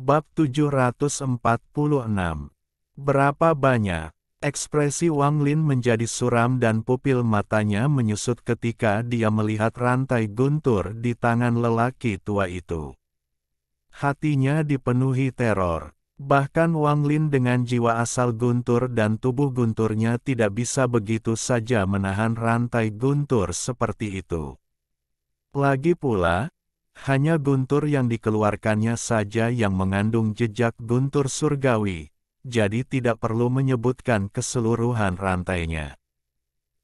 Bab 746. Berapa banyak? Ekspresi Wang Lin menjadi suram dan pupil matanya menyusut ketika dia melihat rantai guntur di tangan lelaki tua itu. Hatinya dipenuhi teror. Bahkan Wang Lin dengan jiwa asal guntur dan tubuh gunturnya tidak bisa begitu saja menahan rantai guntur seperti itu. Lagi pula, hanya guntur yang dikeluarkannya saja yang mengandung jejak guntur surgawi, jadi tidak perlu menyebutkan keseluruhan rantainya.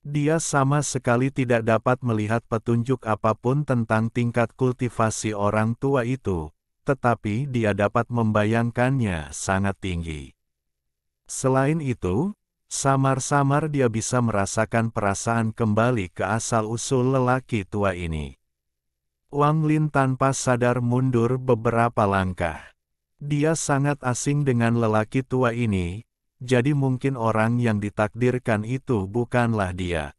Dia sama sekali tidak dapat melihat petunjuk apapun tentang tingkat kultivasi orang tua itu, tetapi dia dapat membayangkannya sangat tinggi. Selain itu, samar-samar dia bisa merasakan perasaan kembali ke asal-usul lelaki tua ini. Wang Lin tanpa sadar mundur beberapa langkah. Dia sangat asing dengan lelaki tua ini, jadi mungkin orang yang ditakdirkan itu bukanlah dia.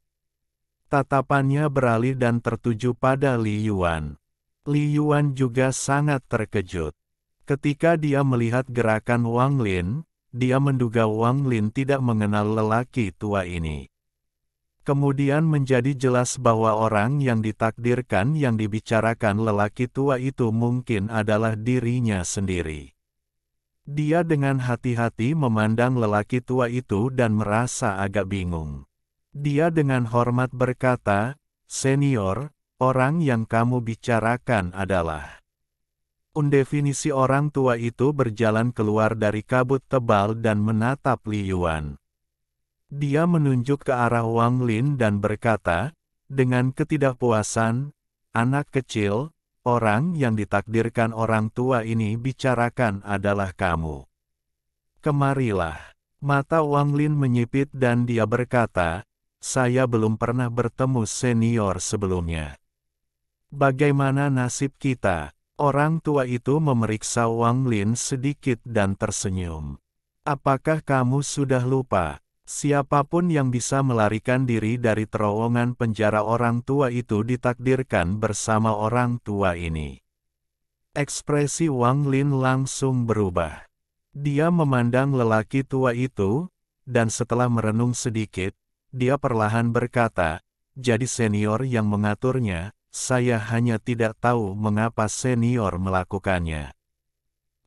Tatapannya beralih dan tertuju pada Li Yuan. Li Yuan juga sangat terkejut. Ketika dia melihat gerakan Wang Lin, dia menduga Wang Lin tidak mengenal lelaki tua ini. Kemudian menjadi jelas bahwa orang yang ditakdirkan yang dibicarakan lelaki tua itu mungkin adalah dirinya sendiri. Dia dengan hati-hati memandang lelaki tua itu dan merasa agak bingung. Dia dengan hormat berkata, "Senior, orang yang kamu bicarakan adalah..." Definisi orang tua itu berjalan keluar dari kabut tebal dan menatap Li Yuan. Dia menunjuk ke arah Wang Lin dan berkata, dengan ketidakpuasan, "Anak kecil, orang yang ditakdirkan orang tua ini bicarakan adalah kamu. Kemarilah." Mata Wang Lin menyipit dan dia berkata, "Saya belum pernah bertemu senior sebelumnya. Bagaimana nasib kita?" Orang tua itu memeriksa Wang Lin sedikit dan tersenyum. "Apakah kamu sudah lupa? Siapapun yang bisa melarikan diri dari terowongan penjara orang tua itu ditakdirkan bersama orang tua ini." Ekspresi Wang Lin langsung berubah. Dia memandang lelaki tua itu, dan setelah merenung sedikit, dia perlahan berkata, "Jadi senior yang mengaturnya, saya hanya tidak tahu mengapa senior melakukannya."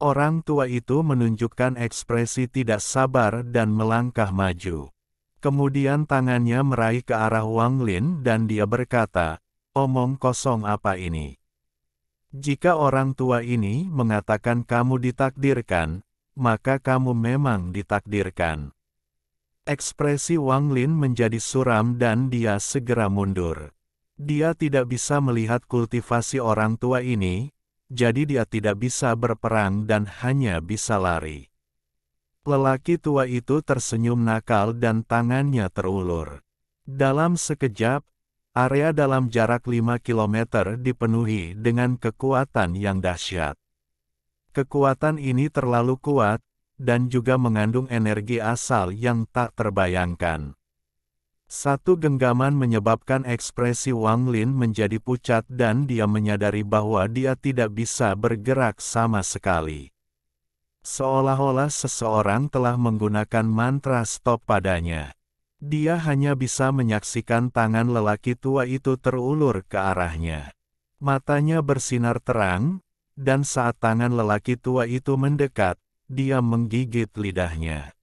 Orang tua itu menunjukkan ekspresi tidak sabar dan melangkah maju. Kemudian tangannya meraih ke arah Wang Lin dan dia berkata, "Omong kosong apa ini? Jika orang tua ini mengatakan kamu ditakdirkan, maka kamu memang ditakdirkan." Ekspresi Wang Lin menjadi suram dan dia segera mundur. Dia tidak bisa melihat kultivasi orang tua ini, jadi dia tidak bisa berperang dan hanya bisa lari. Lelaki tua itu tersenyum nakal dan tangannya terulur. Dalam sekejap, area dalam jarak 5 km dipenuhi dengan kekuatan yang dahsyat. Kekuatan ini terlalu kuat, dan juga mengandung energi asal yang tak terbayangkan. Satu genggaman menyebabkan ekspresi Wang Lin menjadi pucat dan dia menyadari bahwa dia tidak bisa bergerak sama sekali. Seolah-olah seseorang telah menggunakan mantra stop padanya. Dia hanya bisa menyaksikan tangan lelaki tua itu terulur ke arahnya. Matanya bersinar terang, dan saat tangan lelaki tua itu mendekat, dia menggigit lidahnya.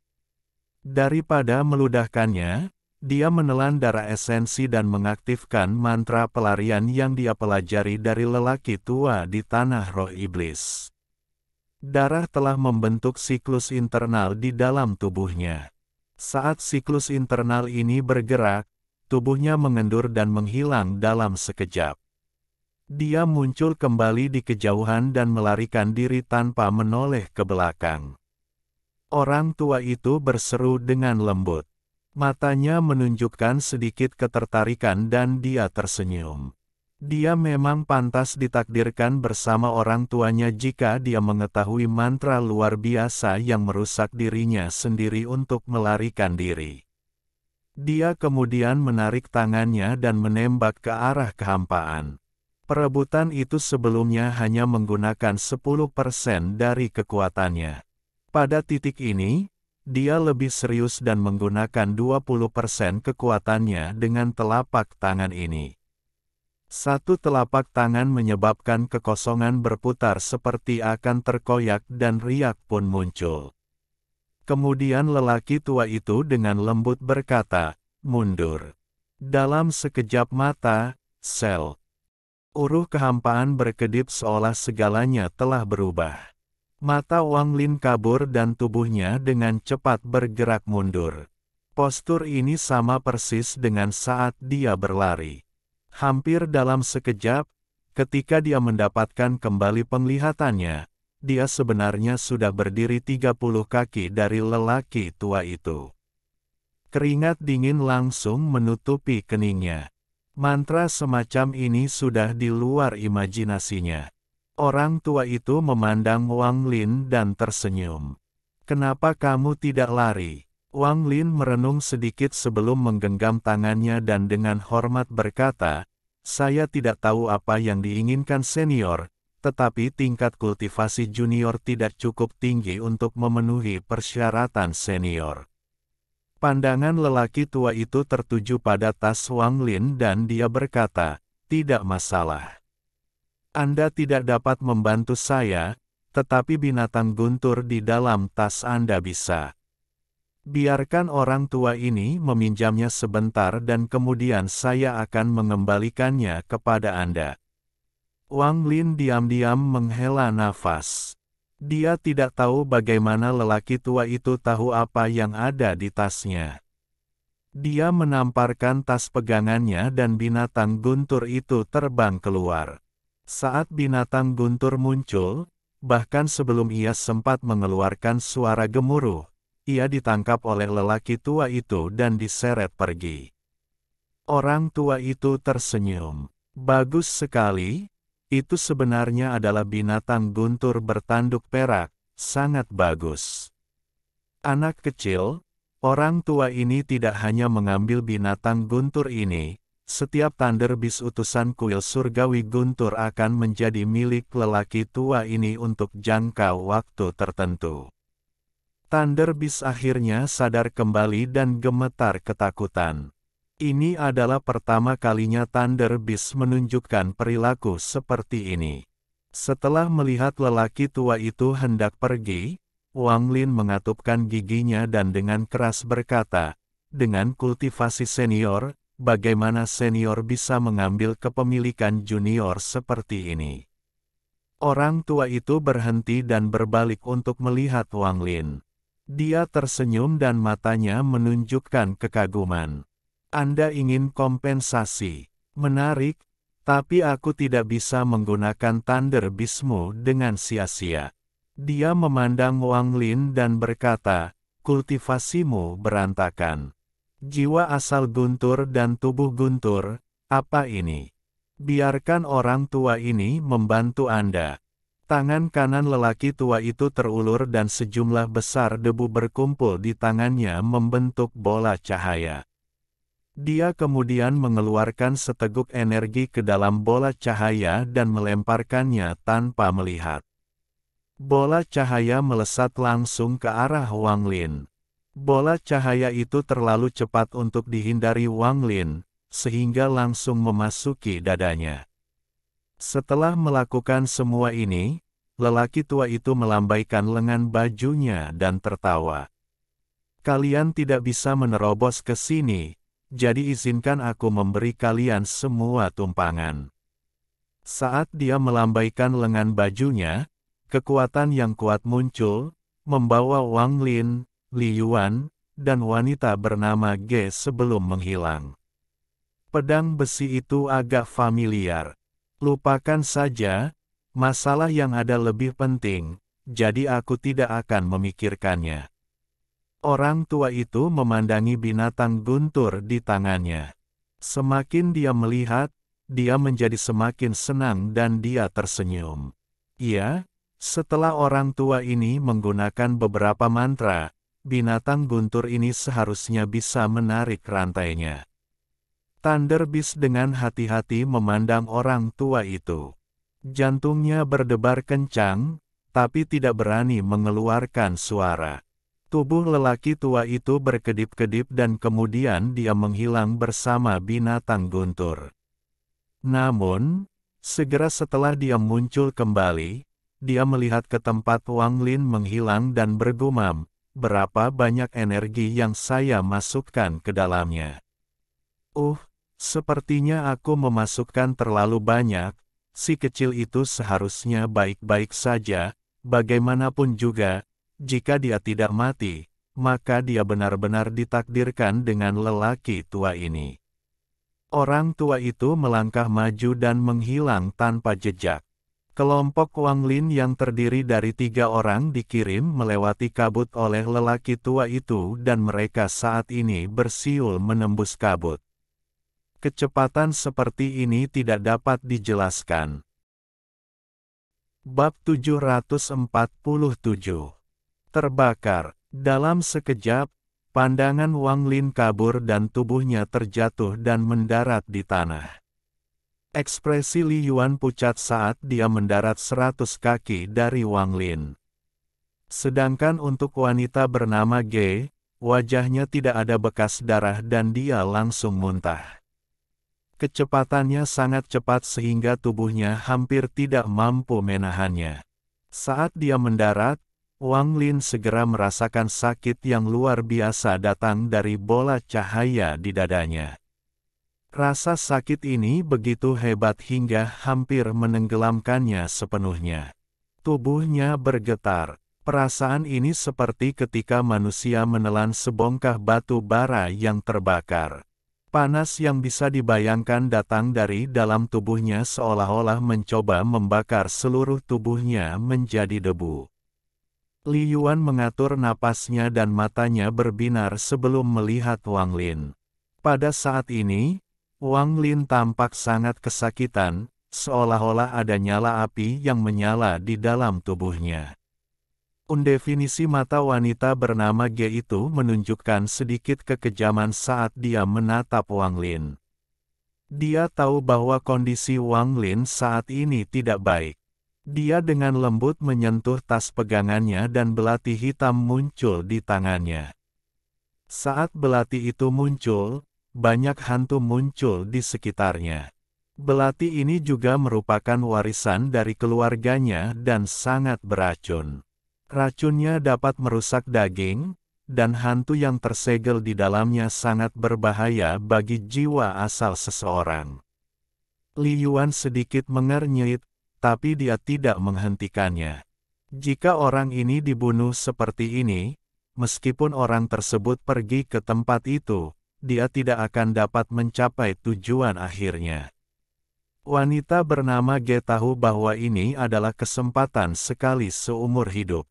Daripada meludahkannya, dia menelan darah esensi dan mengaktifkan mantra pelarian yang dia pelajari dari lelaki tua di tanah roh iblis. Darah telah membentuk siklus internal di dalam tubuhnya. Saat siklus internal ini bergerak, tubuhnya mengendur dan menghilang dalam sekejap. Dia muncul kembali di kejauhan dan melarikan diri tanpa menoleh ke belakang. Orang tua itu berseru dengan lembut. Matanya menunjukkan sedikit ketertarikan dan dia tersenyum. Dia memang pantas ditakdirkan bersama orang tuanya jika dia mengetahui mantra luar biasa yang merusak dirinya sendiri untuk melarikan diri. Dia kemudian menarik tangannya dan menembak ke arah kehampaan. Perebutan itu sebelumnya hanya menggunakan 10% dari kekuatannya. Pada titik ini, dia lebih serius dan menggunakan 20% kekuatannya dengan telapak tangan ini. Satu telapak tangan menyebabkan kekosongan berputar seperti akan terkoyak dan riak pun muncul. Kemudian lelaki tua itu dengan lembut berkata, "Mundur." Dalam sekejap mata, sel uruh kehampaan berkedip seolah segalanya telah berubah. Mata Wang Lin kabur dan tubuhnya dengan cepat bergerak mundur. Postur ini sama persis dengan saat dia berlari. Hampir dalam sekejap, ketika dia mendapatkan kembali penglihatannya, dia sebenarnya sudah berdiri 30 kaki dari lelaki tua itu. Keringat dingin langsung menutupi keningnya. Mantra semacam ini sudah di luar imajinasinya. Orang tua itu memandang Wang Lin dan tersenyum. "Kenapa kamu tidak lari?" Wang Lin merenung sedikit sebelum menggenggam tangannya dan dengan hormat berkata, "Saya tidak tahu apa yang diinginkan senior, tetapi tingkat kultivasi junior tidak cukup tinggi untuk memenuhi persyaratan senior." Pandangan lelaki tua itu tertuju pada tas Wang Lin dan dia berkata, "Tidak masalah. Anda tidak dapat membantu saya, tetapi binatang guntur di dalam tas Anda bisa. Biarkan orang tua ini meminjamnya sebentar dan kemudian saya akan mengembalikannya kepada Anda." Wang Lin diam-diam menghela nafas. Dia tidak tahu bagaimana lelaki tua itu tahu apa yang ada di tasnya. Dia menamparkan tas pegangannya dan binatang guntur itu terbang keluar. Saat binatang guntur muncul, bahkan sebelum ia sempat mengeluarkan suara gemuruh, ia ditangkap oleh lelaki tua itu dan diseret pergi. Orang tua itu tersenyum. "Bagus sekali. Itu sebenarnya adalah binatang guntur bertanduk perak, sangat bagus." Anak kecil, orang tua ini tidak hanya mengambil binatang guntur ini, setiap Thunder Beast utusan kuil surgawi guntur akan menjadi milik lelaki tua ini untuk jangka waktu tertentu. Thunder Beast akhirnya sadar kembali dan gemetar ketakutan. Ini adalah pertama kalinya Thunder Beast menunjukkan perilaku seperti ini. Setelah melihat lelaki tua itu hendak pergi, Wang Lin mengatupkan giginya dan dengan keras berkata, "Dengan kultivasi senior, bagaimana senior bisa mengambil kepemilikan junior seperti ini?" Orang tua itu berhenti dan berbalik untuk melihat Wang Lin. Dia tersenyum dan matanya menunjukkan kekaguman. "Anda ingin kompensasi. Menarik, tapi aku tidak bisa menggunakan Thunder Beast-mu dengan sia-sia." Dia memandang Wang Lin dan berkata, "Kultivasimu berantakan. Jiwa asal guntur dan tubuh guntur, apa ini? Biarkan orang tua ini membantu Anda." Tangan kanan lelaki tua itu terulur dan sejumlah besar debu berkumpul di tangannya membentuk bola cahaya. Dia kemudian mengeluarkan seteguk energi ke dalam bola cahaya dan melemparkannya tanpa melihat. Bola cahaya melesat langsung ke arah Wang Lin. Bola cahaya itu terlalu cepat untuk dihindari Wang Lin, sehingga langsung memasuki dadanya. Setelah melakukan semua ini, lelaki tua itu melambaikan lengan bajunya dan tertawa. "Kalian tidak bisa menerobos ke sini. Jadi izinkan aku memberi kalian semua tumpangan." Saat dia melambaikan lengan bajunya, kekuatan yang kuat muncul, membawa Wang Lin, Li Yuan, dan wanita bernama Ge sebelum menghilang. Pedang besi itu agak familiar. Lupakan saja, masalah yang ada lebih penting, jadi aku tidak akan memikirkannya. Orang tua itu memandangi binatang guntur di tangannya. Semakin dia melihat, dia menjadi semakin senang dan dia tersenyum. Ya, setelah orang tua ini menggunakan beberapa mantra, binatang guntur ini seharusnya bisa menarik rantainya. Thunder Beast dengan hati-hati memandang orang tua itu. Jantungnya berdebar kencang, tapi tidak berani mengeluarkan suara. Tubuh lelaki tua itu berkedip-kedip dan kemudian dia menghilang bersama binatang guntur. Namun, segera setelah dia muncul kembali, dia melihat ke tempat Wang Lin menghilang dan bergumam, berapa banyak energi yang saya masukkan ke dalamnya. Sepertinya aku memasukkan terlalu banyak, si kecil itu seharusnya baik-baik saja, bagaimanapun juga. Jika dia tidak mati, maka dia benar-benar ditakdirkan dengan lelaki tua ini. Orang tua itu melangkah maju dan menghilang tanpa jejak. Kelompok Wang Lin yang terdiri dari 3 orang dikirim melewati kabut oleh lelaki tua itu dan mereka saat ini bersiul menembus kabut. Kecepatan seperti ini tidak dapat dijelaskan. Bab 747 Terbakar. Dalam sekejap, pandangan Wang Lin kabur dan tubuhnya terjatuh dan mendarat di tanah. Ekspresi Li Yuan pucat saat dia mendarat 100 kaki dari Wang Lin. Sedangkan untuk wanita bernama Ge, wajahnya tidak ada bekas darah dan dia langsung muntah. Kecepatannya sangat cepat sehingga tubuhnya hampir tidak mampu menahannya. Saat dia mendarat, Wang Lin segera merasakan sakit yang luar biasa datang dari bola cahaya di dadanya. Rasa sakit ini begitu hebat hingga hampir menenggelamkannya sepenuhnya. Tubuhnya bergetar. Perasaan ini seperti ketika manusia menelan sebongkah batu bara yang terbakar. Panas yang bisa dibayangkan datang dari dalam tubuhnya seolah-olah mencoba membakar seluruh tubuhnya menjadi debu. Li Yuan mengatur napasnya dan matanya berbinar sebelum melihat Wang Lin. Pada saat ini, Wang Lin tampak sangat kesakitan, seolah-olah ada nyala api yang menyala di dalam tubuhnya. Definisi mata wanita bernama Ge itu menunjukkan sedikit kekejaman saat dia menatap Wang Lin. Dia tahu bahwa kondisi Wang Lin saat ini tidak baik. Dia dengan lembut menyentuh tas pegangannya dan belati hitam muncul di tangannya. Saat belati itu muncul, banyak hantu muncul di sekitarnya. Belati ini juga merupakan warisan dari keluarganya dan sangat beracun. Racunnya dapat merusak daging, dan hantu yang tersegel di dalamnya sangat berbahaya bagi jiwa asal seseorang. Li Yuan sedikit mengernyit, tapi dia tidak menghentikannya. Jika orang ini dibunuh seperti ini, meskipun orang tersebut pergi ke tempat itu, dia tidak akan dapat mencapai tujuan akhirnya. Wanita bernama Ge tahu bahwa ini adalah kesempatan sekali seumur hidup.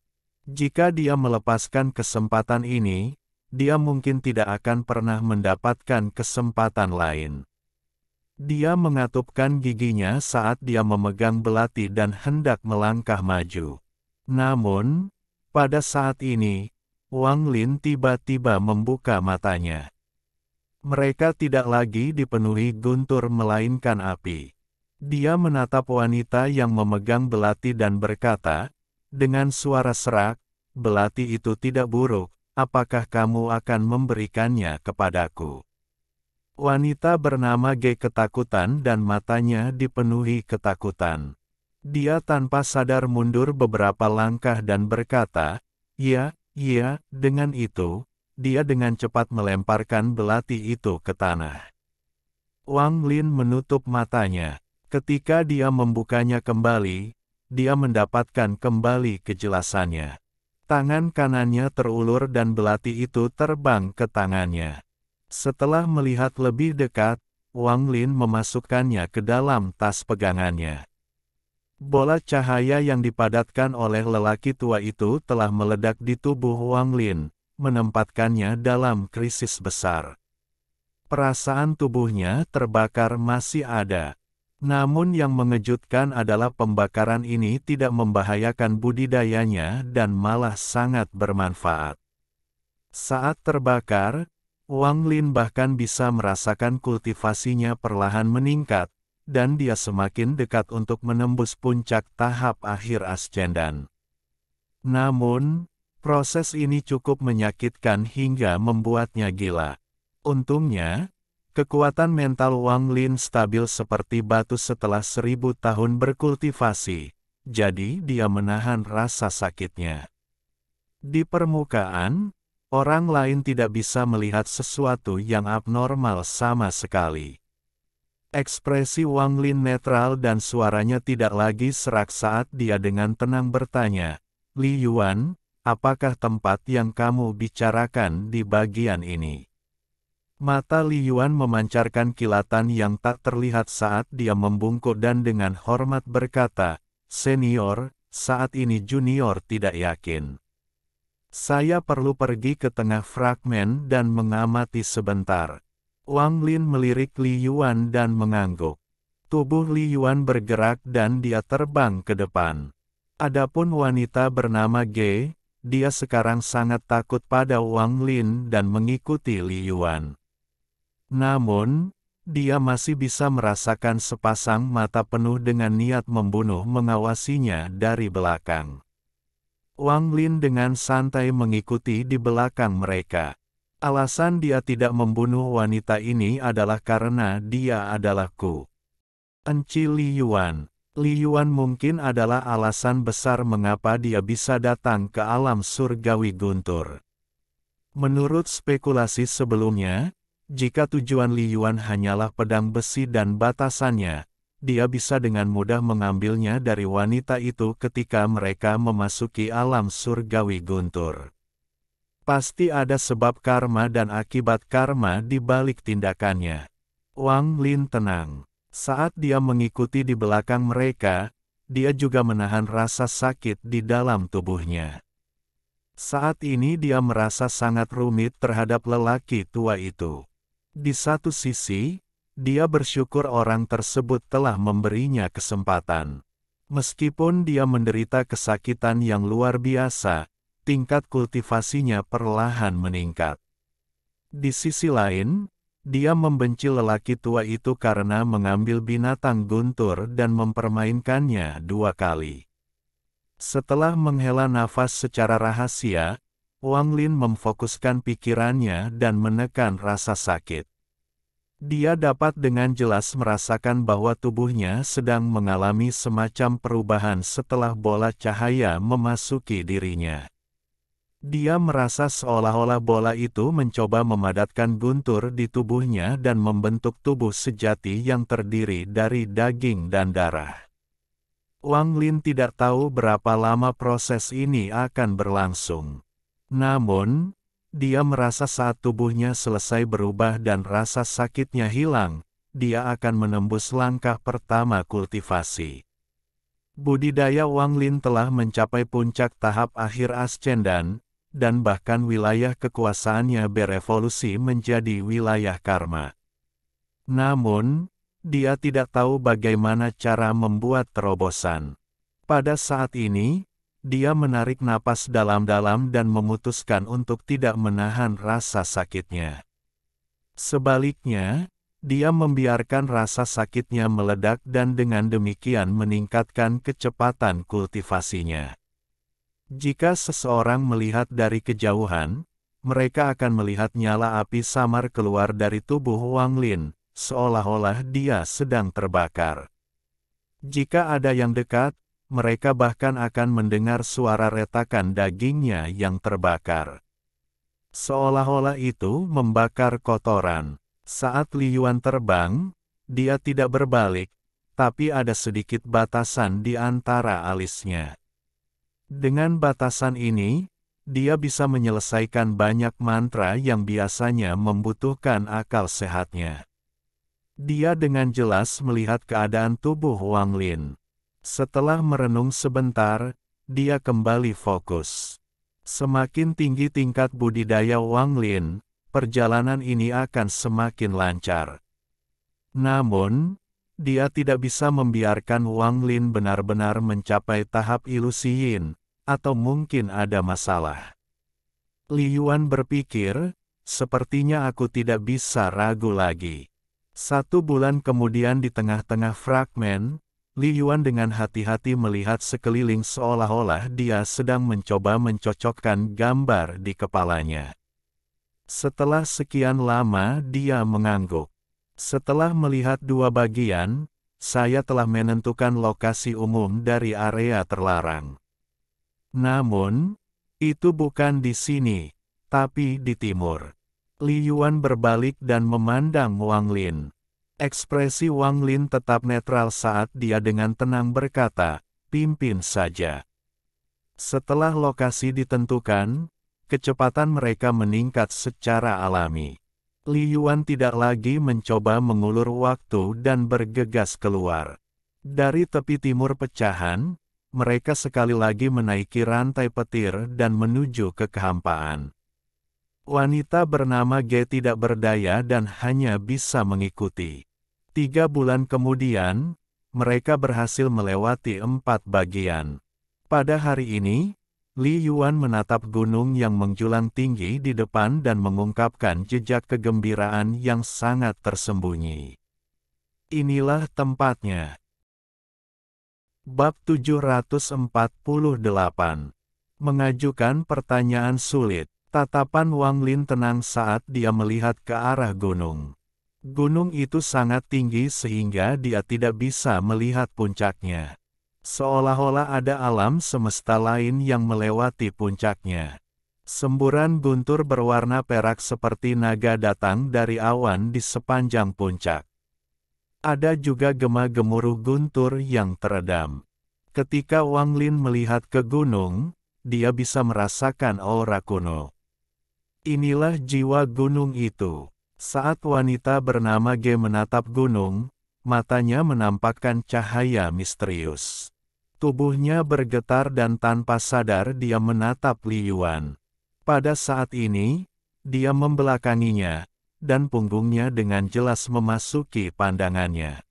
Jika dia melepaskan kesempatan ini, dia mungkin tidak akan pernah mendapatkan kesempatan lain. Dia mengatupkan giginya saat dia memegang belati dan hendak melangkah maju. Namun, pada saat ini, Wang Lin tiba-tiba membuka matanya. Mereka tidak lagi dipenuhi guntur melainkan api. Dia menatap wanita yang memegang belati dan berkata, dengan suara serak, "Belati itu tidak buruk, apakah kamu akan memberikannya kepadaku?" Wanita bernama Ge ketakutan dan matanya dipenuhi ketakutan. Dia tanpa sadar mundur beberapa langkah dan berkata, "Ya, ya." Dengan itu, dia dengan cepat melemparkan belati itu ke tanah. Wang Lin menutup matanya. Ketika dia membukanya kembali, dia mendapatkan kembali kejelasannya. Tangan kanannya terulur dan belati itu terbang ke tangannya. Setelah melihat lebih dekat, Wang Lin memasukkannya ke dalam tas pegangannya. Bola cahaya yang dipadatkan oleh lelaki tua itu telah meledak di tubuh Wang Lin, menempatkannya dalam krisis besar. Perasaan tubuhnya terbakar masih ada. Namun yang mengejutkan adalah pembakaran ini tidak membahayakan budidayanya dan malah sangat bermanfaat. Saat terbakar, Wang Lin bahkan bisa merasakan kultivasinya perlahan meningkat, dan dia semakin dekat untuk menembus puncak tahap akhir ascendan. Namun, proses ini cukup menyakitkan hingga membuatnya gila. Untungnya, kekuatan mental Wang Lin stabil seperti batu setelah 1000 tahun berkultivasi, jadi dia menahan rasa sakitnya. Di permukaan, orang lain tidak bisa melihat sesuatu yang abnormal sama sekali. Ekspresi Wang Lin netral dan suaranya tidak lagi serak saat dia dengan tenang bertanya, "Li Yuan, apakah tempat yang kamu bicarakan di bagian ini?" Mata Li Yuan memancarkan kilatan yang tak terlihat saat dia membungkuk dan dengan hormat berkata, "Senior, saat ini junior tidak yakin. Saya perlu pergi ke tengah fragmen dan mengamati sebentar." Wang Lin melirik Li Yuan dan mengangguk. Tubuh Li Yuan bergerak dan dia terbang ke depan. Adapun wanita bernama Ge, dia sekarang sangat takut pada Wang Lin dan mengikuti Li Yuan. Namun, dia masih bisa merasakan sepasang mata penuh dengan niat membunuh mengawasinya dari belakang. Wang Lin dengan santai mengikuti di belakang mereka. Alasan dia tidak membunuh wanita ini adalah karena dia adalah Ku. Enci Li Yuan. Li Yuan mungkin adalah alasan besar mengapa dia bisa datang ke alam surgawi guntur. Menurut spekulasi sebelumnya, jika tujuan Li Yuan hanyalah pedang besi dan batasannya, dia bisa dengan mudah mengambilnya dari wanita itu ketika mereka memasuki alam surgawi guntur. Pasti ada sebab karma dan akibat karma di balik tindakannya. Wang Lin tenang. Saat dia mengikuti di belakang mereka, dia juga menahan rasa sakit di dalam tubuhnya. Saat ini dia merasa sangat rumit terhadap lelaki tua itu. Di satu sisi, dia bersyukur orang tersebut telah memberinya kesempatan. Meskipun dia menderita kesakitan yang luar biasa, tingkat kultivasinya perlahan meningkat. Di sisi lain, dia membenci lelaki tua itu karena mengambil binatang guntur dan mempermainkannya 2 kali. Setelah menghela nafas secara rahasia, Wang Lin memfokuskan pikirannya dan menekan rasa sakit. Dia dapat dengan jelas merasakan bahwa tubuhnya sedang mengalami semacam perubahan setelah bola cahaya memasuki dirinya. Dia merasa seolah-olah bola itu mencoba memadatkan guntur di tubuhnya dan membentuk tubuh sejati yang terdiri dari daging dan darah. Wang Lin tidak tahu berapa lama proses ini akan berlangsung. Namun, dia merasa saat tubuhnya selesai berubah dan rasa sakitnya hilang, dia akan menembus langkah pertama kultivasi. Budidaya Wang Lin telah mencapai puncak tahap akhir ascendan, dan bahkan wilayah kekuasaannya berevolusi menjadi wilayah karma. Namun, dia tidak tahu bagaimana cara membuat terobosan. Pada saat ini, dia menarik napas dalam-dalam dan memutuskan untuk tidak menahan rasa sakitnya. Sebaliknya, dia membiarkan rasa sakitnya meledak dan dengan demikian meningkatkan kecepatan kultivasinya. Jika seseorang melihat dari kejauhan, mereka akan melihat nyala api samar keluar dari tubuh Wang Lin, seolah-olah dia sedang terbakar. Jika ada yang dekat, mereka bahkan akan mendengar suara retakan dagingnya yang terbakar. Seolah-olah itu membakar kotoran. Saat Li Yuan terbang, dia tidak berbalik, tapi ada sedikit batasan di antara alisnya. Dengan batasan ini, dia bisa menyelesaikan banyak mantra yang biasanya membutuhkan akal sehatnya. Dia dengan jelas melihat keadaan tubuh Wang Lin. Setelah merenung sebentar, dia kembali fokus. Semakin tinggi tingkat budidaya Wang Lin, perjalanan ini akan semakin lancar. Namun, dia tidak bisa membiarkan Wang Lin benar-benar mencapai tahap ilusi Yin, atau mungkin ada masalah. Li Yuan berpikir, Sepertinya aku tidak bisa ragu lagi. 1 bulan kemudian di tengah-tengah fragmen, Li Yuan dengan hati-hati melihat sekeliling seolah-olah dia sedang mencoba mencocokkan gambar di kepalanya. Setelah sekian lama dia mengangguk. Setelah melihat 2 bagian, saya telah menentukan lokasi umum dari area terlarang. Namun, itu bukan di sini, tapi di timur. Li Yuan berbalik dan memandang Wang Lin. Ekspresi Wang Lin tetap netral saat dia dengan tenang berkata, "Pimpin saja." Setelah lokasi ditentukan, kecepatan mereka meningkat secara alami. Li Yuan tidak lagi mencoba mengulur waktu dan bergegas keluar. Dari tepi timur pecahan, mereka sekali lagi menaiki rantai petir dan menuju ke kehampaan. Wanita bernama Ge tidak berdaya dan hanya bisa mengikuti. 3 bulan kemudian, mereka berhasil melewati 4 bagian. Pada hari ini, Li Yuan menatap gunung yang menjulang tinggi di depan dan mengungkapkan jejak kegembiraan yang sangat tersembunyi. Inilah tempatnya. Bab 748. Mengajukan pertanyaan sulit. Tatapan Wang Lin tenang saat dia melihat ke arah gunung. Gunung itu sangat tinggi sehingga dia tidak bisa melihat puncaknya. Seolah-olah ada alam semesta lain yang melewati puncaknya. Semburan guntur berwarna perak seperti naga datang dari awan di sepanjang puncak. Ada juga gema-gemuruh guntur yang teredam. Ketika Wang Lin melihat ke gunung, dia bisa merasakan aura kuno. Inilah jiwa gunung itu. Saat wanita bernama Ge menatap gunung, matanya menampakkan cahaya misterius. Tubuhnya bergetar dan tanpa sadar dia menatap Li Yuan. Pada saat ini, dia membelakanginya, dan punggungnya dengan jelas memasuki pandangannya.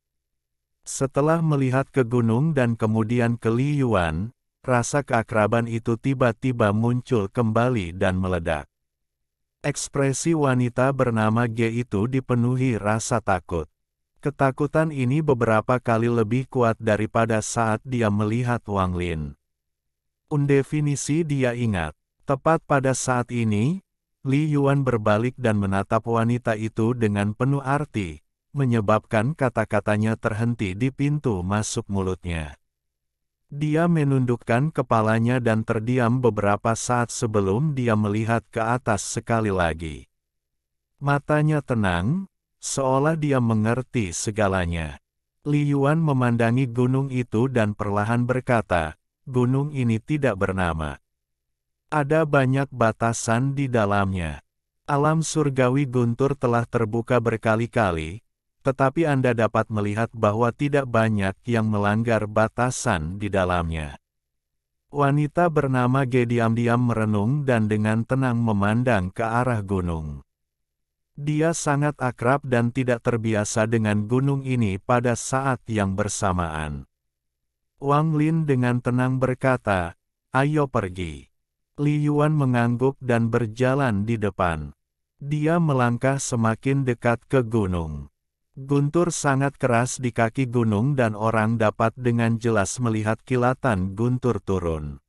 Setelah melihat ke gunung dan kemudian ke Li Yuan, rasa keakraban itu tiba-tiba muncul kembali dan meledak. Ekspresi wanita bernama Ge itu dipenuhi rasa takut. Ketakutan ini beberapa kali lebih kuat daripada saat dia melihat Wang Lin. Undefinisi dia ingat. Tepat pada saat ini, Li Yuan berbalik dan menatap wanita itu dengan penuh arti, menyebabkan kata-katanya terhenti di pintu masuk mulutnya. Dia menundukkan kepalanya dan terdiam beberapa saat sebelum dia melihat ke atas sekali lagi. Matanya tenang, seolah dia mengerti segalanya. Li Yuan memandangi gunung itu dan perlahan berkata, "Gunung ini tidak bernama. Ada banyak batasan di dalamnya. Alam surgawi guntur telah terbuka berkali-kali, tetapi Anda dapat melihat bahwa tidak banyak yang melanggar batasan di dalamnya." Wanita bernama Ge diam-diam merenung dan dengan tenang memandang ke arah gunung. Dia sangat akrab dan tidak terbiasa dengan gunung ini pada saat yang bersamaan. Wang Lin dengan tenang berkata, "Ayo pergi." Li Yuan mengangguk dan berjalan di depan. Dia melangkah semakin dekat ke gunung. Guntur sangat keras di kaki gunung dan orang dapat dengan jelas melihat kilatan guntur turun.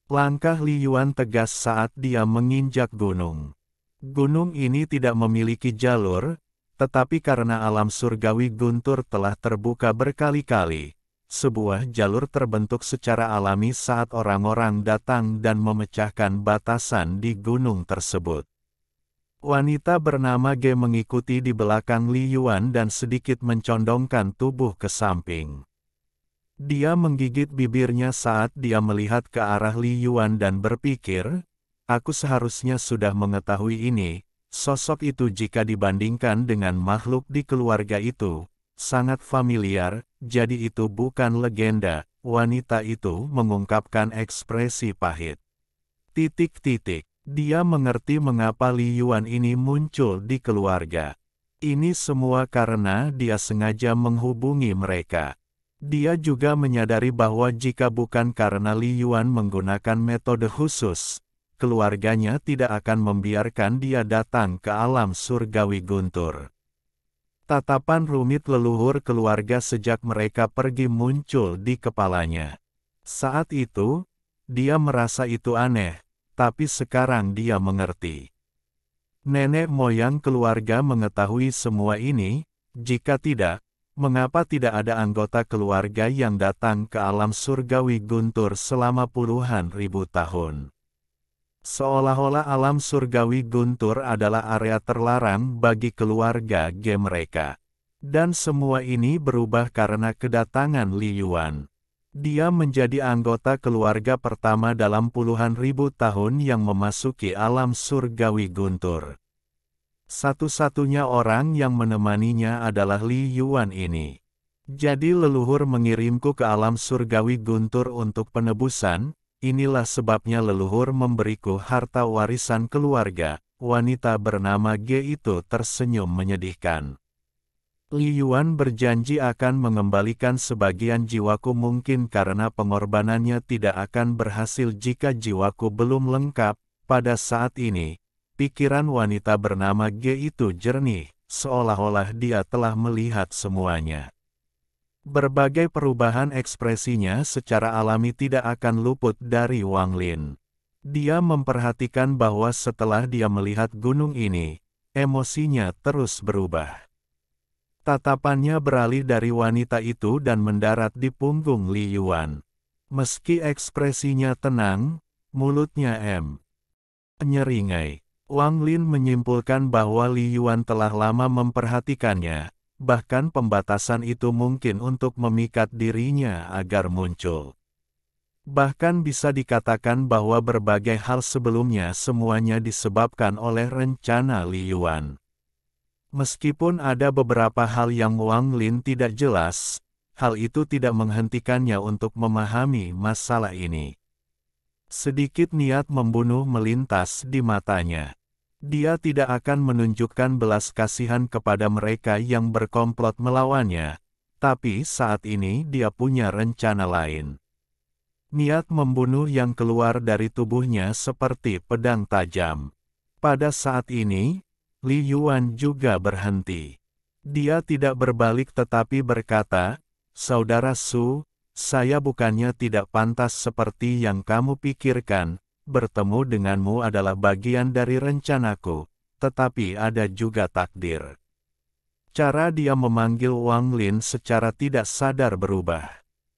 Langkah Li Yuan tegas saat dia menginjak gunung. Gunung ini tidak memiliki jalur, tetapi karena alam surgawi guntur telah terbuka berkali-kali, sebuah jalur terbentuk secara alami saat orang-orang datang dan memecahkan batasan di gunung tersebut. Wanita bernama Ge mengikuti di belakang Li Yuan dan sedikit mencondongkan tubuh ke samping. Dia menggigit bibirnya saat dia melihat ke arah Li Yuan dan berpikir, "Aku seharusnya sudah mengetahui ini, sosok itu jika dibandingkan dengan makhluk di keluarga itu, sangat familiar, jadi itu bukan legenda." Wanita itu mengungkapkan ekspresi pahit. Dia mengerti mengapa Li Yuan ini muncul di keluarga. Ini semua karena dia sengaja menghubungi mereka. Dia juga menyadari bahwa jika bukan karena Li Yuan menggunakan metode khusus, keluarganya tidak akan membiarkan dia datang ke alam surgawi guntur. Tatapan rumit leluhur keluarga sejak mereka pergi muncul di kepalanya. Saat itu, dia merasa itu aneh, tapi sekarang dia mengerti. Nenek moyang keluarga mengetahui semua ini. Jika tidak, mengapa tidak ada anggota keluarga yang datang ke alam surgawi guntur selama puluhan ribu tahun? Seolah-olah alam surgawi guntur adalah area terlarang bagi keluarga G mereka. Dan semua ini berubah karena kedatangan Li Yuan. Dia menjadi anggota keluarga pertama dalam puluhan ribu tahun yang memasuki alam surgawi guntur. Satu-satunya orang yang menemaninya adalah Li Yuan ini. Jadi leluhur mengirimku ke alam surgawi guntur untuk penebusan. Inilah sebabnya leluhur memberiku harta warisan keluarga. Wanita bernama G itu tersenyum menyedihkan. Li Yuan berjanji akan mengembalikan sebagian jiwaku, mungkin karena pengorbanannya tidak akan berhasil jika jiwaku belum lengkap. Pada saat ini, pikiran wanita bernama G itu jernih, seolah-olah dia telah melihat semuanya. Berbagai perubahan ekspresinya secara alami tidak akan luput dari Wang Lin. Dia memperhatikan bahwa setelah dia melihat gunung ini, emosinya terus berubah. Tatapannya beralih dari wanita itu dan mendarat di punggung Li Yuan. Meski ekspresinya tenang, mulutnya nyeringai. Wang Lin menyimpulkan bahwa Li Yuan telah lama memperhatikannya. Bahkan pembatasan itu mungkin untuk memikat dirinya agar muncul. Bahkan bisa dikatakan bahwa berbagai hal sebelumnya semuanya disebabkan oleh rencana Li Yuan. Meskipun ada beberapa hal yang Wang Lin tidak jelas, hal itu tidak menghentikannya untuk memahami masalah ini. Sedikit niat membunuh melintas di matanya. Dia tidak akan menunjukkan belas kasihan kepada mereka yang berkomplot melawannya, tapi saat ini dia punya rencana lain. Niat membunuh yang keluar dari tubuhnya seperti pedang tajam. Pada saat ini, Li Yuan juga berhenti. Dia tidak berbalik tetapi berkata, "Saudara Su, saya bukannya tidak pantas seperti yang kamu pikirkan. Bertemu denganmu adalah bagian dari rencanaku, tetapi ada juga takdir." Cara dia memanggil Wang Lin secara tidak sadar berubah.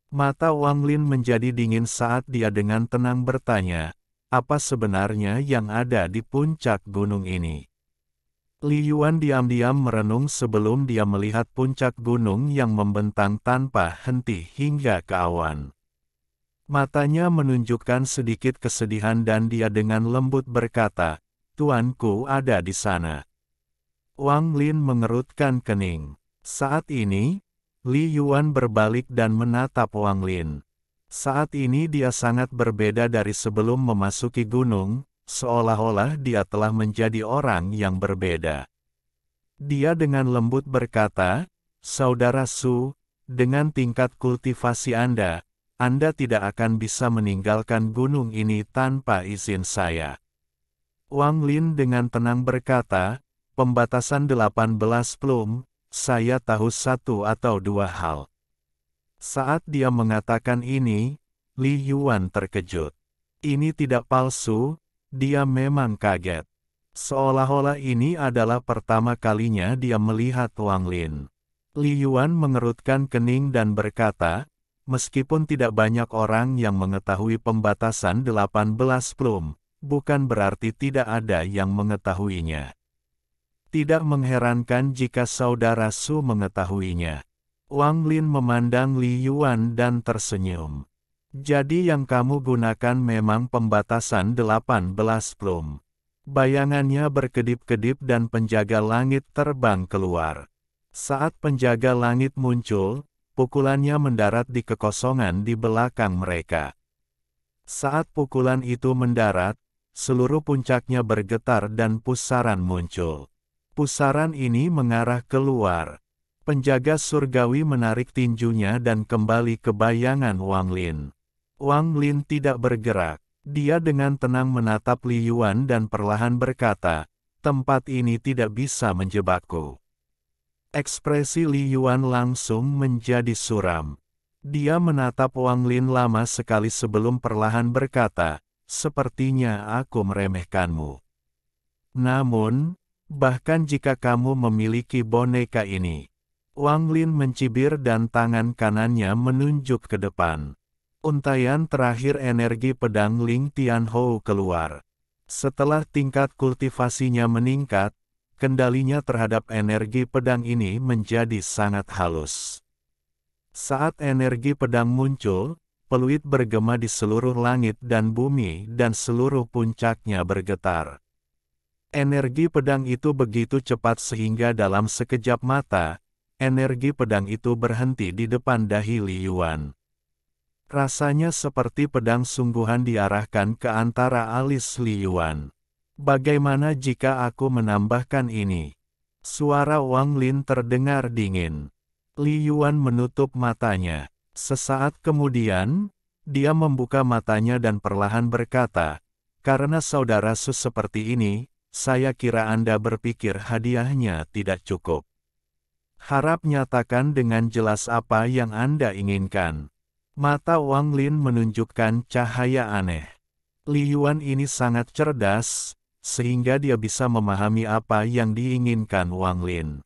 Mata Wang Lin menjadi dingin saat dia dengan tenang bertanya, "Apa sebenarnya yang ada di puncak gunung ini?" Li Yuan diam-diam merenung sebelum dia melihat puncak gunung yang membentang tanpa henti hingga ke awan. Matanya menunjukkan sedikit kesedihan dan dia dengan lembut berkata, "Tuanku ada di sana." Wang Lin mengerutkan kening. Saat ini, Li Yuan berbalik dan menatap Wang Lin. Saat ini dia sangat berbeda dari sebelum memasuki gunung, seolah-olah dia telah menjadi orang yang berbeda. Dia dengan lembut berkata, "Saudara Su, dengan tingkat kultivasi Anda tidak akan bisa meninggalkan gunung ini tanpa izin saya." Wang Lin dengan tenang berkata, "Pembatasan 18 plum, saya tahu satu atau dua hal." Saat dia mengatakan ini, Li Yuan terkejut. Ini tidak palsu, dia memang kaget. Seolah-olah ini adalah pertama kalinya dia melihat Wang Lin. Li Yuan mengerutkan kening dan berkata, "Meskipun tidak banyak orang yang mengetahui pembatasan 18 plum, bukan berarti tidak ada yang mengetahuinya. Tidak mengherankan jika saudara Su mengetahuinya." Wang Lin memandang Li Yuan dan tersenyum. "Jadi yang kamu gunakan memang pembatasan 18 plum." Bayangannya berkedip-kedip dan penjaga langit terbang keluar. Saat penjaga langit muncul, pukulannya mendarat di kekosongan di belakang mereka. Saat pukulan itu mendarat, seluruh puncaknya bergetar dan pusaran muncul. Pusaran ini mengarah keluar. Penjaga surgawi menarik tinjunya dan kembali ke bayangan Wang Lin. Wang Lin tidak bergerak. Dia dengan tenang menatap Li Yuan dan perlahan berkata, tempat ini tidak bisa menjebakku. Ekspresi Li Yuan langsung menjadi suram. Dia menatap Wang Lin lama sekali sebelum perlahan berkata, sepertinya aku meremehkanmu. Namun, bahkan jika kamu memiliki boneka ini. Wang Lin mencibir dan tangan kanannya menunjuk ke depan. Untaian terakhir energi pedang Ling Tianhou keluar. Setelah tingkat kultivasinya meningkat, kendalinya terhadap energi pedang ini menjadi sangat halus. Saat energi pedang muncul, peluit bergema di seluruh langit dan bumi dan seluruh puncaknya bergetar. Energi pedang itu begitu cepat sehingga dalam sekejap mata, energi pedang itu berhenti di depan dahi Li Yuan. Rasanya seperti pedang sungguhan diarahkan ke antara alis Li Yuan. Bagaimana jika aku menambahkan ini? Suara Wang Lin terdengar dingin. Li Yuan menutup matanya. Sesaat kemudian, dia membuka matanya dan perlahan berkata, karena saudara Su seperti ini, saya kira Anda berpikir hadiahnya tidak cukup. Harap nyatakan dengan jelas apa yang Anda inginkan. Mata Wang Lin menunjukkan cahaya aneh. Li Yuan ini sangat cerdas, sehingga dia bisa memahami apa yang diinginkan Wang Lin.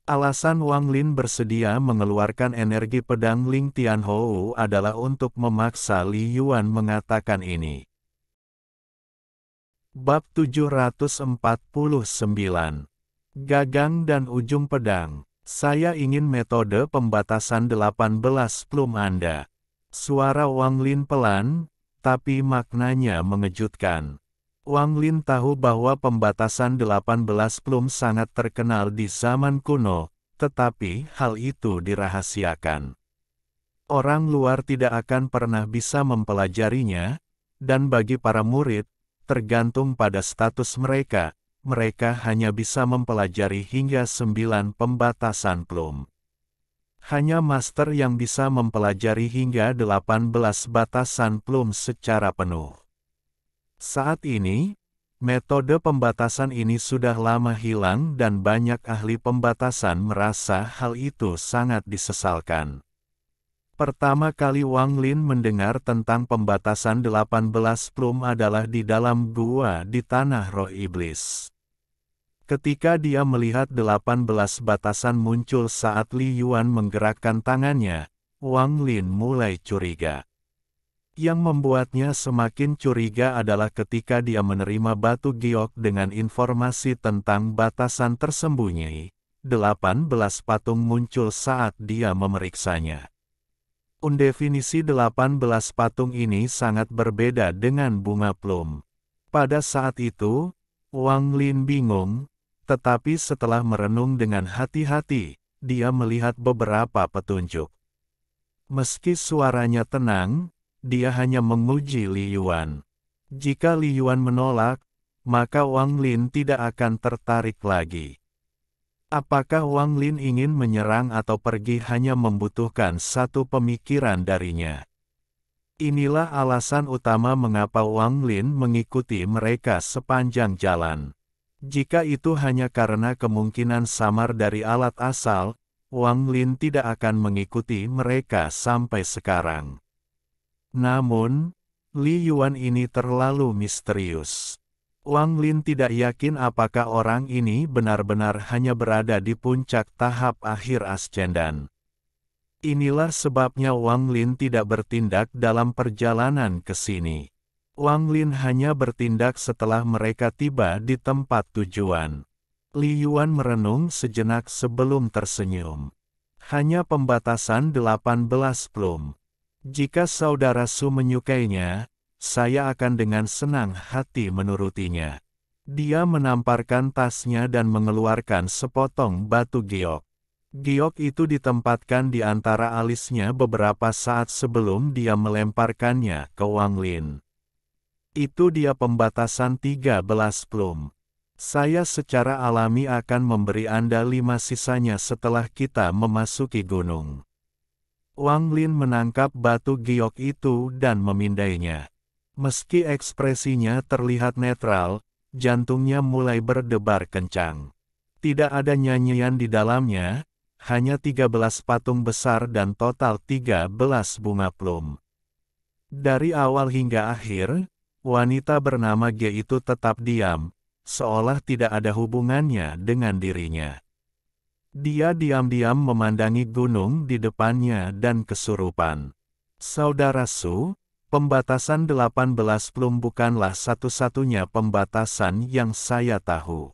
Alasan Wang Lin bersedia mengeluarkan energi pedang Ling Tianhou adalah untuk memaksa Li Yuan mengatakan ini. Bab 749. Gagang dan ujung pedang. Saya ingin metode pembatasan 18 plum Anda. Suara Wang Lin pelan, tapi maknanya mengejutkan. Wang Lin tahu bahwa pembatasan 18 plum sangat terkenal di zaman kuno, tetapi hal itu dirahasiakan. Orang luar tidak akan pernah bisa mempelajarinya, dan bagi para murid, tergantung pada status mereka, mereka hanya bisa mempelajari hingga 9 pembatasan plum. Hanya master yang bisa mempelajari hingga 18 batasan plum secara penuh. Saat ini, metode pembatasan ini sudah lama hilang dan banyak ahli pembatasan merasa hal itu sangat disesalkan. Pertama kali Wang Lin mendengar tentang pembatasan 18 plum adalah di dalam gua di Tanah Roh Iblis. Ketika dia melihat 18 batasan muncul saat Li Yuan menggerakkan tangannya, Wang Lin mulai curiga. Yang membuatnya semakin curiga adalah ketika dia menerima batu giok dengan informasi tentang batasan tersembunyi. 18 patung muncul saat dia memeriksanya. Definisi 18 patung ini sangat berbeda dengan bunga plum. Pada saat itu, Wang Lin bingung, tetapi setelah merenung dengan hati-hati, dia melihat beberapa petunjuk. Meski suaranya tenang, dia hanya menguji Li Yuan. Jika Li Yuan menolak, maka Wang Lin tidak akan tertarik lagi. Apakah Wang Lin ingin menyerang atau pergi hanya membutuhkan satu pemikiran darinya? Inilah alasan utama mengapa Wang Lin mengikuti mereka sepanjang jalan. Jika itu hanya karena kemungkinan samar dari alat asal, Wang Lin tidak akan mengikuti mereka sampai sekarang. Namun, Li Yuan ini terlalu misterius. Wang Lin tidak yakin apakah orang ini benar-benar hanya berada di puncak tahap akhir ascendan. Inilah sebabnya Wang Lin tidak bertindak dalam perjalanan ke sini. Wang Lin hanya bertindak setelah mereka tiba di tempat tujuan. Li Yuan merenung sejenak sebelum tersenyum. Hanya pembatasan 18 plum. Jika saudara Su menyukainya, saya akan dengan senang hati menurutinya. Dia menamparkan tasnya dan mengeluarkan sepotong batu giok. Giok itu ditempatkan di antara alisnya beberapa saat sebelum dia melemparkannya ke Wang Lin. Itu dia pembatasan 13 plum. Saya secara alami akan memberi Anda 5 sisanya setelah kita memasuki gunung. Wang Lin menangkap batu giok itu dan memindainya. Meski ekspresinya terlihat netral, jantungnya mulai berdebar kencang. Tidak ada nyanyian di dalamnya, hanya 13 patung besar dan total 13 bunga plum. Dari awal hingga akhir, wanita bernama G itu tetap diam, seolah tidak ada hubungannya dengan dirinya. Dia diam-diam memandangi gunung di depannya dan kesurupan. Saudara Su, pembatasan 18 plum bukanlah satu-satunya pembatasan yang saya tahu.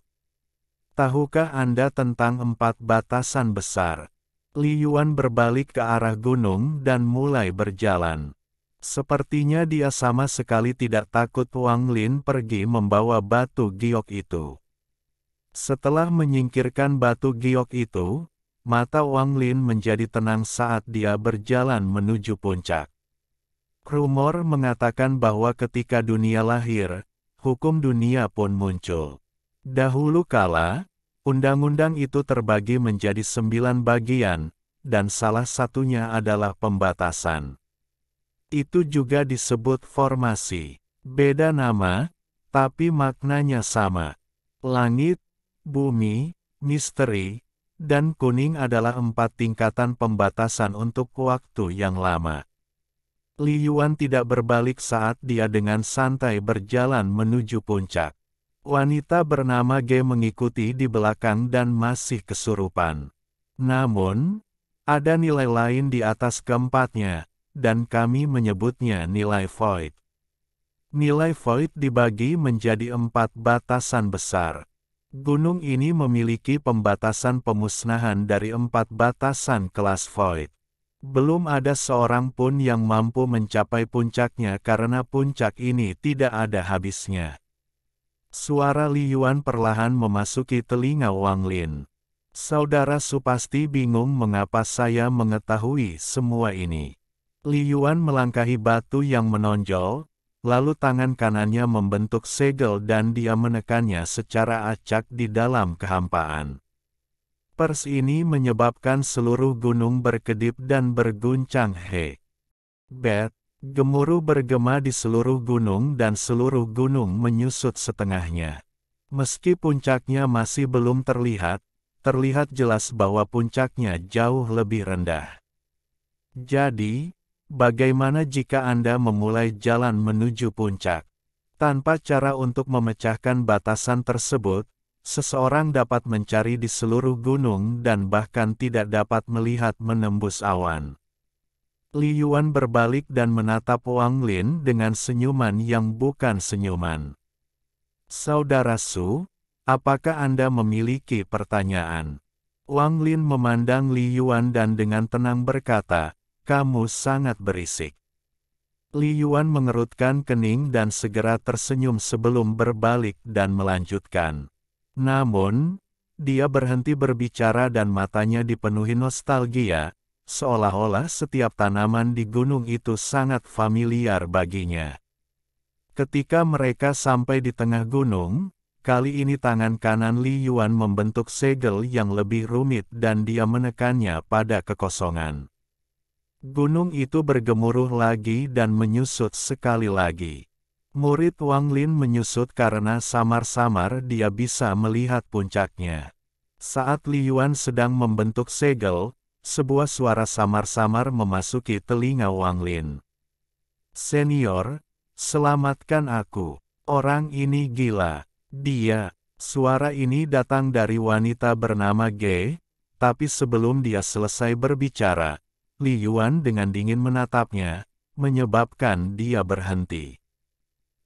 Tahukah Anda tentang 4 batasan besar? Li Yuan berbalik ke arah gunung dan mulai berjalan. Sepertinya dia sama sekali tidak takut Wang Lin pergi membawa batu giok itu. Setelah menyingkirkan batu giok itu, mata Wang Lin menjadi tenang saat dia berjalan menuju puncak. Rumor mengatakan bahwa ketika dunia lahir, hukum dunia pun muncul. Dahulu kala, undang-undang itu terbagi menjadi 9 bagian, dan salah satunya adalah pembatasan. Itu juga disebut formasi. Beda nama, tapi maknanya sama. Langit, bumi, misteri, dan kuning adalah 4 tingkatan pembatasan untuk waktu yang lama. Li Yuan tidak berbalik saat dia dengan santai berjalan menuju puncak. Wanita bernama G mengikuti di belakang dan masih kesurupan. Namun, ada nilai lain di atas keempatnya, dan kami menyebutnya nilai void. Nilai void dibagi menjadi 4 batasan besar. Gunung ini memiliki pembatasan pemusnahan dari 4 batasan kelas void. Belum ada seorang pun yang mampu mencapai puncaknya karena puncak ini tidak ada habisnya. Suara Li Yuan perlahan memasuki telinga Wang Lin. Saudara Su pasti bingung mengapa saya mengetahui semua ini. Li Yuan melangkahi batu yang menonjol, lalu tangan kanannya membentuk segel dan dia menekannya secara acak di dalam kehampaan. Pers ini menyebabkan seluruh gunung berkedip dan berguncang. Gemuruh bergema di seluruh gunung dan seluruh gunung menyusut setengahnya. Meski puncaknya masih belum terlihat jelas bahwa puncaknya jauh lebih rendah. Jadi, bagaimana jika Anda memulai jalan menuju puncak? Tanpa cara untuk memecahkan batasan tersebut, seseorang dapat mencari di seluruh gunung dan bahkan tidak dapat melihat menembus awan. Li Yuan berbalik dan menatap Wang Lin dengan senyuman yang bukan senyuman. Saudara Su, apakah Anda memiliki pertanyaan? Wang Lin memandang Li Yuan dan dengan tenang berkata, "Kamu sangat berisik." Li Yuan mengerutkan kening dan segera tersenyum sebelum berbalik dan melanjutkan. Namun, dia berhenti berbicara dan matanya dipenuhi nostalgia, seolah-olah setiap tanaman di gunung itu sangat familiar baginya. Ketika mereka sampai di tengah gunung, kali ini tangan kanan Li Yuan membentuk segel yang lebih rumit dan dia menekannya pada kekosongan. Gunung itu bergemuruh lagi dan menyusut sekali lagi. Murid Wang Lin menyusut karena samar-samar dia bisa melihat puncaknya. Saat Li Yuan sedang membentuk segel, sebuah suara samar-samar memasuki telinga Wang Lin. "Senior, selamatkan aku. Orang ini gila." Suara ini datang dari wanita bernama G, tapi sebelum dia selesai berbicara, Li Yuan dengan dingin menatapnya, menyebabkan dia berhenti.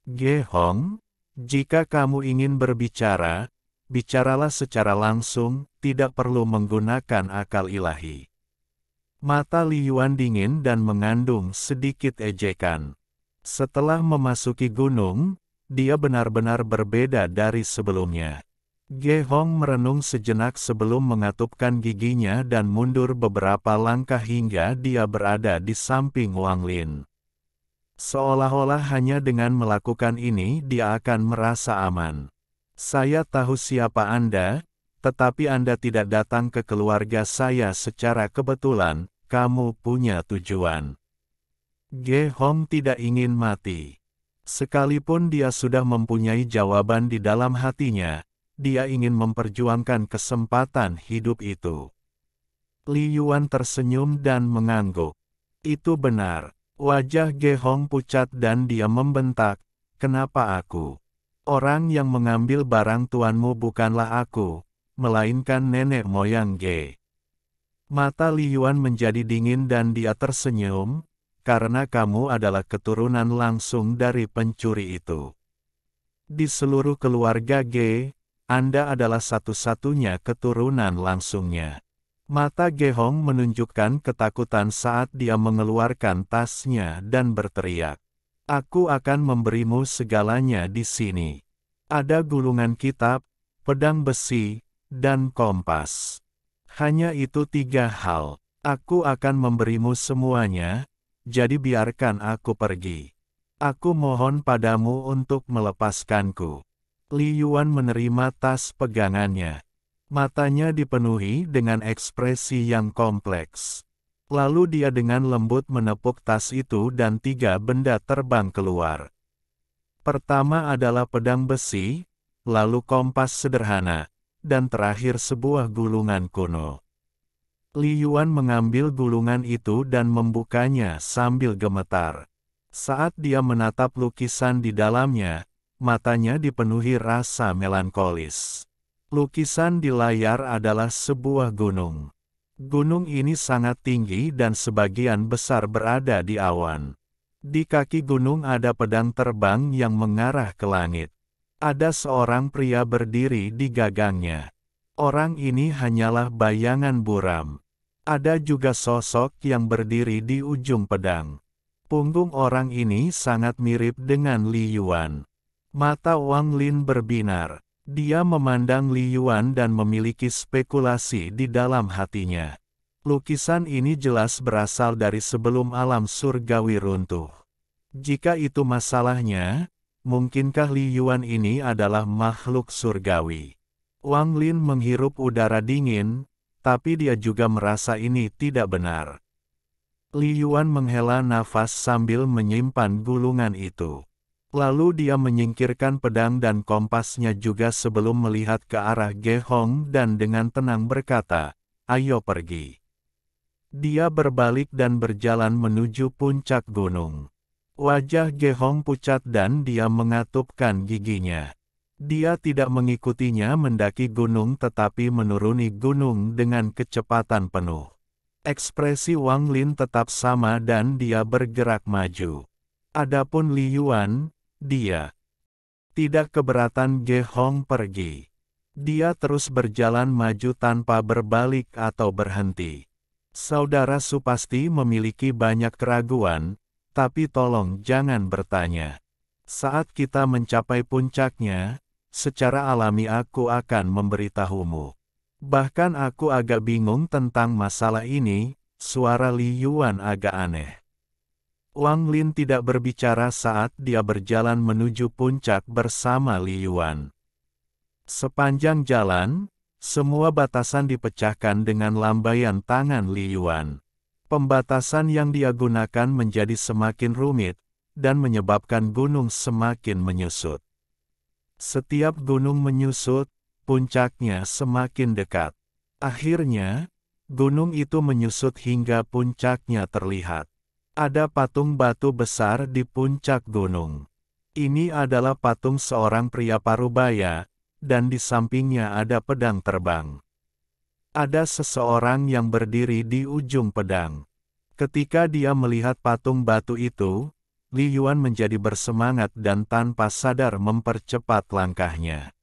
"Ge Hong, jika kamu ingin berbicara, bicaralah secara langsung, tidak perlu menggunakan akal ilahi." Mata Li Yuan dingin dan mengandung sedikit ejekan. Setelah memasuki gunung, dia benar-benar berbeda dari sebelumnya. Ge Hong merenung sejenak sebelum mengatupkan giginya dan mundur beberapa langkah hingga dia berada di samping Wang Lin. Seolah-olah hanya dengan melakukan ini dia akan merasa aman. "Saya tahu siapa Anda, tetapi Anda tidak datang ke keluarga saya secara kebetulan, kamu punya tujuan." Ge Hong tidak ingin mati. Sekalipun dia sudah mempunyai jawaban di dalam hatinya, dia ingin memperjuangkan kesempatan hidup itu. Li Yuan tersenyum dan mengangguk. Itu benar. Wajah Ge Hong pucat dan dia membentak, "Kenapa aku? Orang yang mengambil barang tuanmu bukanlah aku, melainkan nenek moyang Ge." Mata Li Yuan menjadi dingin dan dia tersenyum, "Karena kamu adalah keturunan langsung dari pencuri itu. Di seluruh keluarga Ge, Anda adalah satu-satunya keturunan langsungnya." Mata Ge Hong menunjukkan ketakutan saat dia mengeluarkan tasnya dan berteriak, "Aku akan memberimu segalanya di sini. Ada gulungan kitab, pedang besi, dan kompas. Hanya itu 3 hal. Aku akan memberimu semuanya, jadi biarkan aku pergi. Aku mohon padamu untuk melepaskanku." Li Yuan menerima tas pegangannya. Matanya dipenuhi dengan ekspresi yang kompleks. Lalu dia dengan lembut menepuk tas itu dan 3 benda terbang keluar. Pertama adalah pedang besi, lalu kompas sederhana, dan terakhir sebuah gulungan kuno. Li Yuan mengambil gulungan itu dan membukanya sambil gemetar. Saat dia menatap lukisan di dalamnya, matanya dipenuhi rasa melankolis. Lukisan di layar adalah sebuah gunung. Gunung ini sangat tinggi dan sebagian besar berada di awan. Di kaki gunung ada pedang terbang yang mengarah ke langit. Ada seorang pria berdiri di gagangnya. Orang ini hanyalah bayangan buram. Ada juga sosok yang berdiri di ujung pedang. Punggung orang ini sangat mirip dengan Li Yuan. Mata Wang Lin berbinar. Dia memandang Li Yuan dan memiliki spekulasi di dalam hatinya. Lukisan ini jelas berasal dari sebelum alam surgawi runtuh. Jika itu masalahnya, mungkinkah Li Yuan ini adalah makhluk surgawi? Wang Lin menghirup udara dingin, tapi dia juga merasa ini tidak benar. Li Yuan menghela nafas sambil menyimpan gulungan itu. Lalu dia menyingkirkan pedang dan kompasnya juga sebelum melihat ke arah Ge Hong dan dengan tenang berkata, "Ayo pergi." Dia berbalik dan berjalan menuju puncak gunung. Wajah Ge Hong pucat dan dia mengatupkan giginya. Dia tidak mengikutinya mendaki gunung tetapi menuruni gunung dengan kecepatan penuh. Ekspresi Wang Lin tetap sama dan dia bergerak maju. Adapun Li Yuan, dia tidak keberatan Ge Hong pergi. Dia terus berjalan maju tanpa berbalik atau berhenti. Saudara Su pasti memiliki banyak keraguan, tapi tolong jangan bertanya. Saat kita mencapai puncaknya, secara alami aku akan memberitahumu. Bahkan aku agak bingung tentang masalah ini, suara Li Yuan agak aneh. Wang Lin tidak berbicara saat dia berjalan menuju puncak bersama Li Yuan. Sepanjang jalan, semua batasan dipecahkan dengan lambaian tangan Li Yuan. Pembatasan yang dia gunakan menjadi semakin rumit, dan menyebabkan gunung semakin menyusut. Setiap gunung menyusut, puncaknya semakin dekat. Akhirnya, gunung itu menyusut hingga puncaknya terlihat. Ada patung batu besar di puncak gunung. Ini adalah patung seorang pria parubaya, dan di sampingnya ada pedang terbang. Ada seseorang yang berdiri di ujung pedang. Ketika dia melihat patung batu itu, Li Yuan menjadi bersemangat dan tanpa sadar mempercepat langkahnya.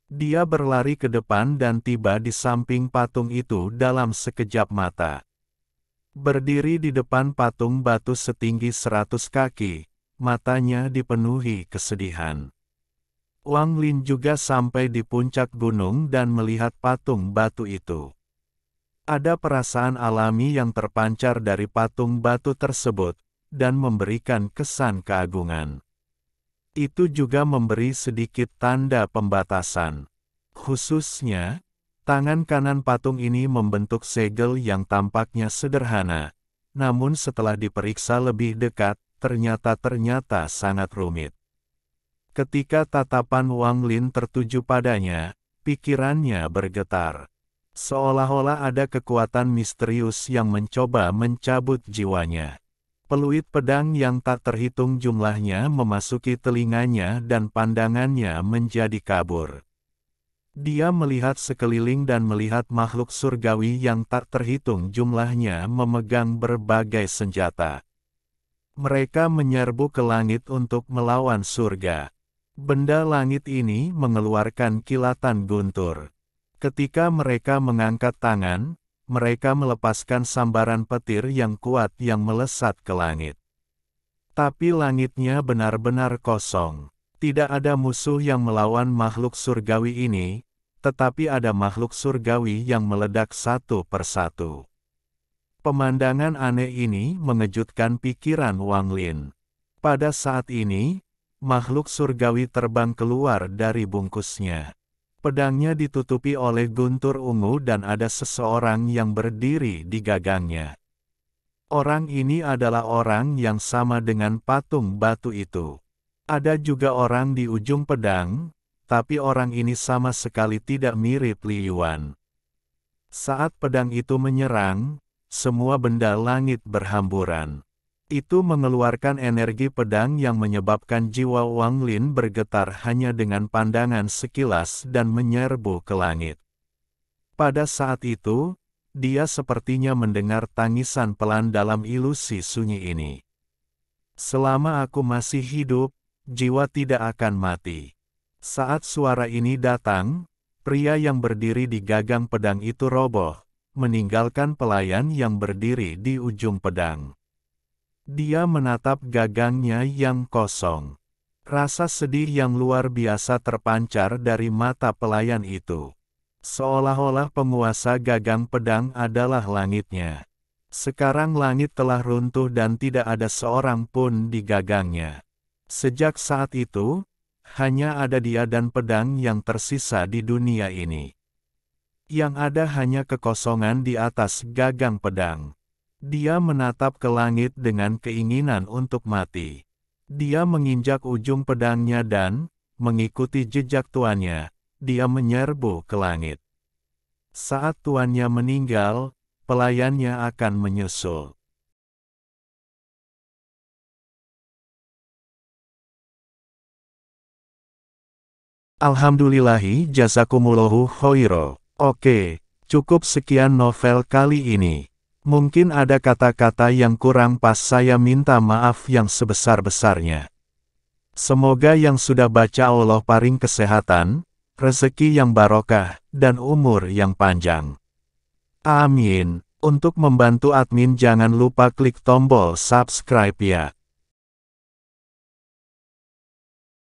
Dia berlari ke depan dan tiba di samping patung itu dalam sekejap mata. Berdiri di depan patung batu setinggi 100 kaki, matanya dipenuhi kesedihan. Wang Lin juga sampai di puncak gunung dan melihat patung batu itu. Ada perasaan alami yang terpancar dari patung batu tersebut, dan memberikan kesan keagungan. Itu juga memberi sedikit tanda pembatasan. Khususnya, tangan kanan patung ini membentuk segel yang tampaknya sederhana, namun setelah diperiksa lebih dekat, ternyata sangat rumit. Ketika tatapan Wang Lin tertuju padanya, pikirannya bergetar. Seolah-olah ada kekuatan misterius yang mencoba mencabut jiwanya. Peluit pedang yang tak terhitung jumlahnya memasuki telinganya dan pandangannya menjadi kabur. Dia melihat sekeliling dan melihat makhluk surgawi yang tak terhitung jumlahnya memegang berbagai senjata. Mereka menyerbu ke langit untuk melawan surga. Benda langit ini mengeluarkan kilatan guntur. Ketika mereka mengangkat tangan, mereka melepaskan sambaran petir yang kuat yang melesat ke langit. Tapi langitnya benar-benar kosong. Tidak ada musuh yang melawan makhluk surgawi ini, tetapi ada makhluk surgawi yang meledak satu persatu. Pemandangan aneh ini mengejutkan pikiran Wang Lin. Pada saat ini, makhluk surgawi terbang keluar dari bungkusnya. Pedangnya ditutupi oleh guntur ungu dan ada seseorang yang berdiri di gagangnya. Orang ini adalah orang yang sama dengan patung batu itu. Ada juga orang di ujung pedang, tapi orang ini sama sekali tidak mirip Li Yuan. Saat pedang itu menyerang, semua benda langit berhamburan. Itu mengeluarkan energi pedang yang menyebabkan jiwa Wang Lin bergetar hanya dengan pandangan sekilas dan menyerbu ke langit. Pada saat itu, dia sepertinya mendengar tangisan pelan dalam ilusi sunyi ini. Selama aku masih hidup, jiwa tidak akan mati. Saat suara ini datang, pria yang berdiri di gagang pedang itu roboh, meninggalkan pelayan yang berdiri di ujung pedang. Dia menatap gagangnya yang kosong. Rasa sedih yang luar biasa terpancar dari mata pelayan itu. Seolah-olah penguasa gagang pedang adalah langitnya. Sekarang langit telah runtuh dan tidak ada seorang pun di gagangnya. Sejak saat itu, hanya ada dia dan pedang yang tersisa di dunia ini. Yang ada hanya kekosongan di atas gagang pedang. Dia menatap ke langit dengan keinginan untuk mati. Dia menginjak ujung pedangnya dan, mengikuti jejak tuannya, dia menyerbu ke langit. Saat tuannya meninggal, pelayannya akan menyusul. Alhamdulillahi jazakumullahu khairo. Oke, cukup sekian novel kali ini. Mungkin ada kata-kata yang kurang pas, saya minta maaf yang sebesar-besarnya. Semoga yang sudah baca Allah paring kesehatan, rezeki yang barokah, dan umur yang panjang. Amin. Untuk membantu admin jangan lupa klik tombol subscribe ya.